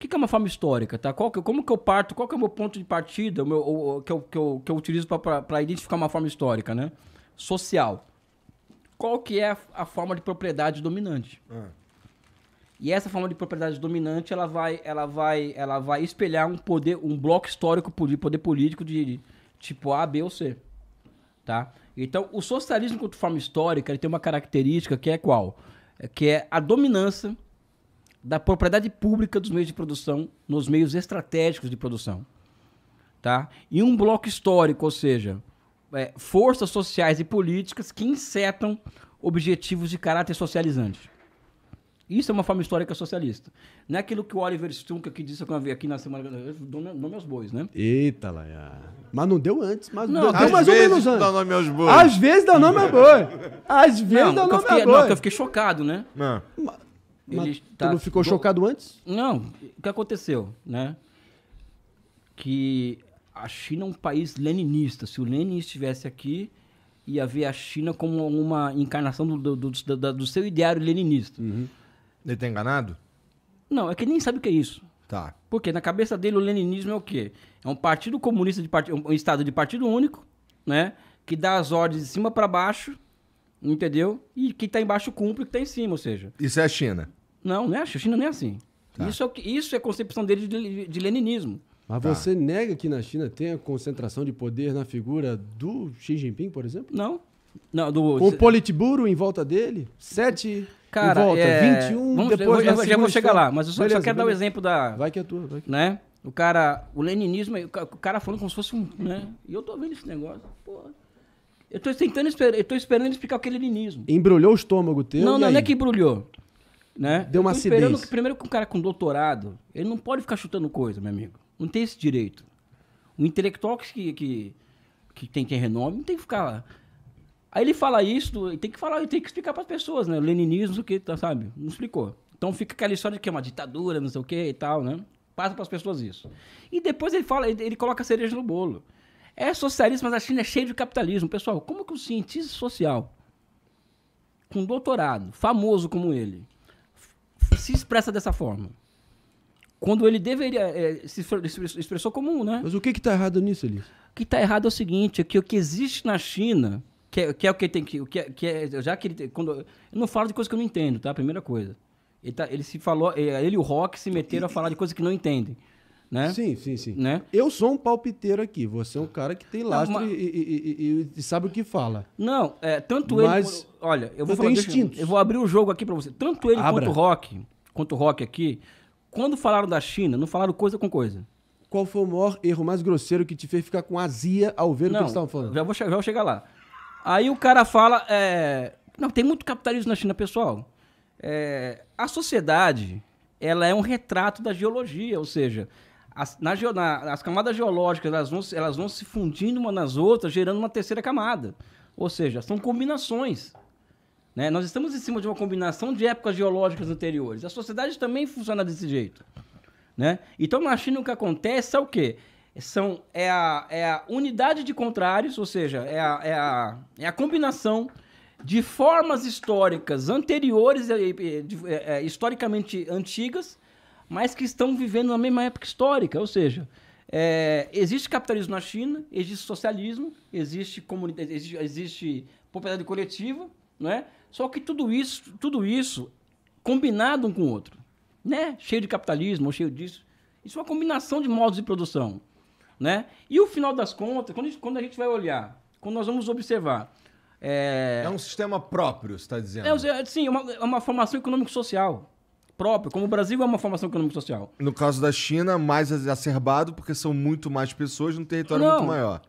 que é uma forma histórica, tá? Como que eu parto, qual que é o meu ponto de partida, que eu utilizo para identificar uma forma histórica, né? Social. Qual que é a forma de propriedade dominante? E essa forma de propriedade dominante, ela vai espelhar um bloco histórico de poder político de tipo A, B ou C, tá? Então, o socialismo como forma histórica, ele tem uma característica que é qual? Que é a dominância da propriedade pública dos meios de produção nos meios estratégicos de produção, tá? E um bloco histórico, ou seja, forças sociais e políticas que insetam objetivos de caráter socializante. Isso é uma forma histórica socialista. Não é aquilo que o Oliver Stunk aqui disse quando eu vi aqui na semana... Dou nome aos bois, né? Eita, Laia. Mas não deu antes. Mas Não, deu mais ou menos antes. Dá nome aos bois. Às vezes dá nome a boi. Às vezes dá nome a Não, boi. que eu fiquei chocado, né? Não. Mas tu não ficou chocado antes? Não, o que aconteceu, né? Que a China é um país leninista. Se o Lenin estivesse aqui, ia ver a China como uma encarnação do seu ideário leninista. Ele tá enganado? Não, é que ele nem sabe o que é isso. Tá. Porque na cabeça dele o leninismo é o quê? É um partido comunista, um estado de partido único, né? Que dá as ordens de cima para baixo, entendeu? E quem tá embaixo cumpre o que tá em cima, ou seja... Isso é a China. Não é a China não é assim. Tá. Isso é a concepção dele de leninismo. Mas você nega que na China tem a concentração de poder na figura do Xi Jinping, por exemplo? Não, Com o Politburo em volta dele? 7 cara, em volta, 21 depois eu já vou chegar lá, mas eu só quero dar o exemplo da... Vai que é tua, vai que... Né? O leninismo, o cara falando como se fosse um... Né? E eu tô vendo esse negócio, pô... Eu tô esperando ele explicar o que é leninismo. Embrulhou o estômago teu. Não é que embrulhou. Né? Deu uma acidez. Primeiro que um cara com doutorado, ele não pode ficar chutando coisa, meu amigo. Não tem esse direito. O intelectual que tem renome não tem que ficar lá. Aí ele fala isso, tem que explicar para as pessoas, né? O leninismo, o que, sabe? Não explicou. Então fica aquela história de que é uma ditadura, não sei o que e tal, né? Passa para as pessoas isso. E depois ele coloca a cereja no bolo. É socialismo, mas a China é cheia de capitalismo. Pessoal, como que um cientista social, com doutorado, famoso como ele, se expressa dessa forma? Quando ele deveria... se expressou como um, né? Mas o que tá errado nisso, Elias? O que tá errado é o seguinte, é que o que existe na China... Que é o que tem que... já que ele quando, eu não falo de coisa que eu não entendo, tá? Primeira coisa. Ele e o Rock se meteram a falar de coisas que não entendem. Né? Sim. Né? Eu sou um palpiteiro aqui. Você é um cara que tem lastro e sabe o que fala. Não, tanto mas ele... Olha, eu vou abrir o jogo aqui pra você. Tanto ele quanto o Rock aqui, quando falaram da China, não falaram coisa com coisa. Qual foi o maior erro mais grosseiro que te fez ficar com azia ao ver o que eles estavam falando? Já vou chegar lá. Aí o cara fala... Não, tem muito capitalismo na China, pessoal. A sociedade, ela é um retrato da geologia, ou seja, as camadas geológicas elas vão se fundindo umas nas outras, gerando uma terceira camada. Ou seja, são combinações. Né? Nós estamos em cima de uma combinação de épocas geológicas anteriores. A sociedade também funciona desse jeito. Né? Então, na China, o que acontece é o quê? É a unidade de contrários, ou seja, é a combinação de formas históricas anteriores, historicamente antigas, mas que estão vivendo na mesma época histórica. Ou seja, existe capitalismo na China, existe socialismo, existe propriedade coletiva, né? Só que tudo isso combinado um com o outro, né? Cheio de capitalismo, ou cheio disso. Isso é uma combinação de modos de produção. Né? E o final das contas, quando a gente vai olhar, quando nós vamos observar... É um sistema próprio, você está dizendo? Sim, é uma formação econômico-social própria, como o Brasil é uma formação econômico-social. No caso da China, mais exacerbado, porque são muito mais pessoas num território muito maior.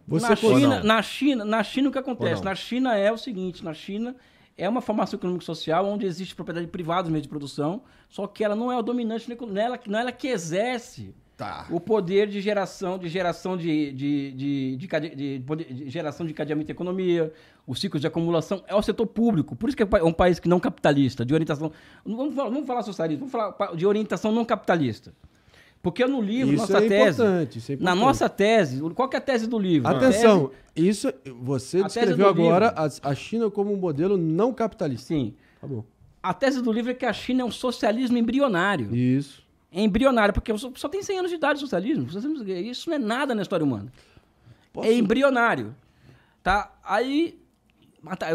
Na China, o que acontece? Na China é o seguinte, na China é uma formação econômico-social onde existe propriedade privada no meio de produção, só que ela não é a dominante, não é ela que exerce... Tá. O poder de geração de cadeamento da economia, os ciclos de acumulação, é o setor público. Por isso que é um país que não capitalista, de orientação... Vamos falar socialismo, vamos falar de orientação não capitalista. Porque no livro, isso é importante. Na nossa tese, qual que é a tese do livro? Atenção, você descreveu agora a China como um modelo não capitalista. Sim. Tá bom. A tese do livro é que a China é um socialismo embrionário. Isso. É embrionário, porque só tem 100 anos de idade o socialismo. Isso não é nada na história humana. É embrionário. Tá? Aí,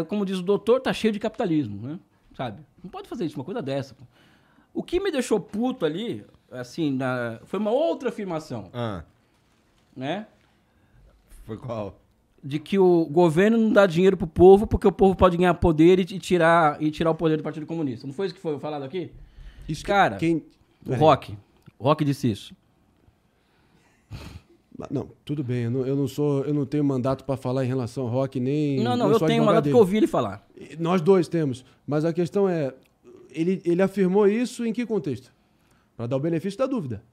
como diz o doutor, tá cheio de capitalismo, né? Sabe? Não pode fazer isso, uma coisa dessa. Pô. O que me deixou puto ali, assim, foi uma outra afirmação. Né? Foi qual? De que o governo não dá dinheiro pro povo porque o povo pode ganhar poder e tirar o poder do Partido Comunista. Não foi isso que foi falado aqui? Isso Cara, o Rock disse isso. Não, tudo bem. Eu não tenho mandato para falar em relação ao Rock, nem. Não, nem eu sou tenho advogado mandato dele. que eu ouvi ele falar. Nós dois temos. Mas a questão é, ele afirmou isso em que contexto? Para dar o benefício da dúvida.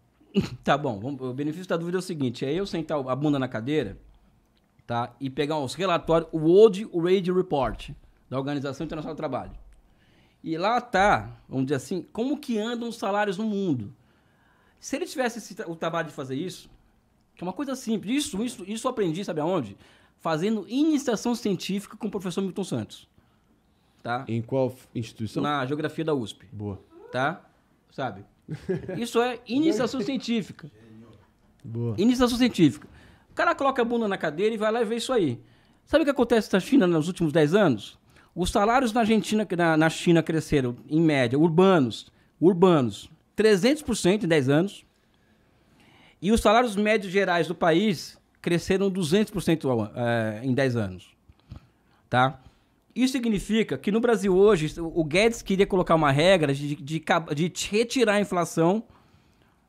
Tá bom, o benefício da dúvida é o seguinte, é eu sentar a bunda na cadeira, tá, e pegar os relatórios, o World Wage Report, da Organização Internacional do Trabalho. E lá tá, vamos dizer assim, como que andam os salários no mundo. Se ele tivesse o trabalho de fazer isso, que é uma coisa simples, isso eu aprendi, sabe aonde? Fazendo iniciação científica com o professor Milton Santos. Tá? Em qual instituição? Na geografia da USP. Boa. Tá? Sabe? Isso é iniciação científica. Boa. Iniciação científica. O cara coloca a bunda na cadeira e vai lá e vê isso aí. Sabe o que acontece na China nos últimos 10 anos? Os salários na China cresceram, em média, urbanos, 300% em 10 anos. E os salários médios gerais do país cresceram 200% em 10 anos. Tá? Isso significa que no Brasil hoje, o Guedes queria colocar uma regra de retirar a inflação.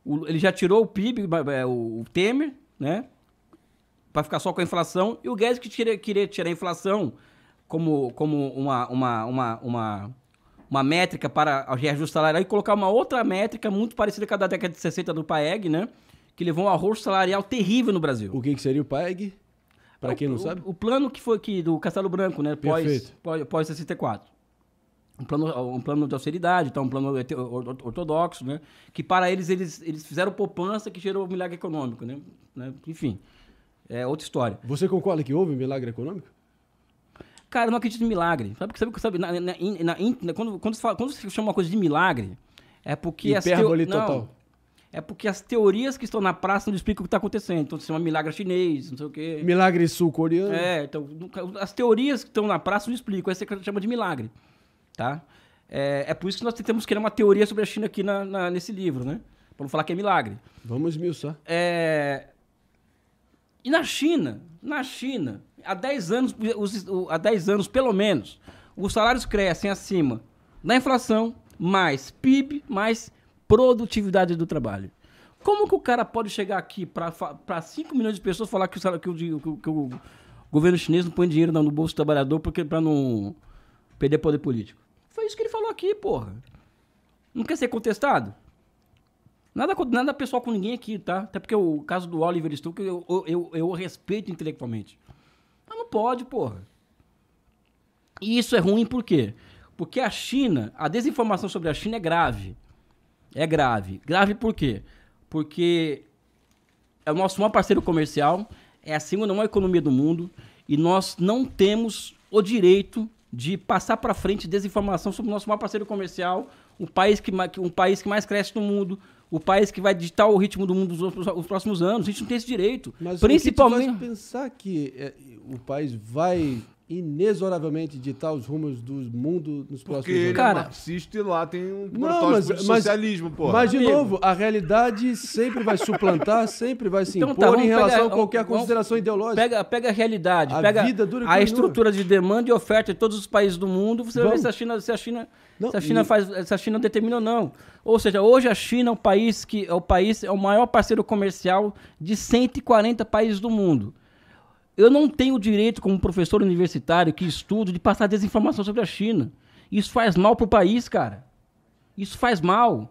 Ele já tirou o PIB, o Temer, né? Para ficar só com a inflação. E o Guedes que queria tirar a inflação como uma métrica para reajuste salarial e colocar uma outra métrica muito parecida com a da década de 60 do PAEG, né? Que levou um arroz salarial terrível no Brasil. O que seria o PAEG? Para quem não sabe? O plano que foi aqui do Castelo Branco, né? Pós 64. Um plano de austeridade, então, um plano ortodoxo, né? Que para eles fizeram poupança que gerou um milagre econômico, né? Enfim, é outra história. Você concorda que houve um milagre econômico? Cara, eu não acredito em milagre. Sabe quando você chama uma coisa de milagre, é porque total. É porque as teorias que estão na praça não explicam o que está acontecendo. Então, se chama milagre chinês, não sei o quê. Milagre sul-coreano. Então, as teorias que estão na praça não explicam. Aí você chama de milagre, tá? É por isso que nós tentamos criar uma teoria sobre a China aqui nesse livro, né? Para não falar que é milagre. Vamos esmiuçar. E na China, há 10 anos, pelo menos, os salários crescem acima da inflação, mais PIB, mais produtividade do trabalho. Como que o cara pode chegar aqui para 5 milhões de pessoas falar que o governo chinês não põe dinheiro no bolso do trabalhador para não perder poder político? Foi isso que ele falou aqui, porra. Não quer ser contestado? Nada pessoal com ninguém aqui, tá? Até porque o caso do Oliver Stone, eu respeito intelectualmente. Mas não pode, porra. E isso é ruim por quê? Porque a desinformação sobre a China é grave. É grave. Grave por quê? Porque é o nosso maior parceiro comercial, é a segunda maior economia do mundo, e nós não temos o direito de passar para frente desinformação sobre o nosso maior parceiro comercial, um país que mais cresce no mundo, o país que vai ditar o ritmo do mundo os próximos anos. A gente não tem esse direito. Mas principalmente o que te faz pensar que o país vai inexoravelmente ditar os rumos do mundo nos próximos Porque ele anos? é Cara, marxista e lá tem um Não, protótipo de socialismo, porra. Mas, de novo, a realidade sempre vai suplantar, sempre vai se Então impor tá, em relação a vamos qualquer consideração ideológica. Pega a realidade, A pega vida dura e a continua. estrutura de demanda e oferta de todos os países do mundo, você vai ver se a China determina ou não. Ou seja, hoje a China é o maior parceiro comercial de 140 países do mundo. Eu não tenho o direito, como professor universitário que estudo, de passar desinformação sobre a China. Isso faz mal pro país, cara. Isso faz mal.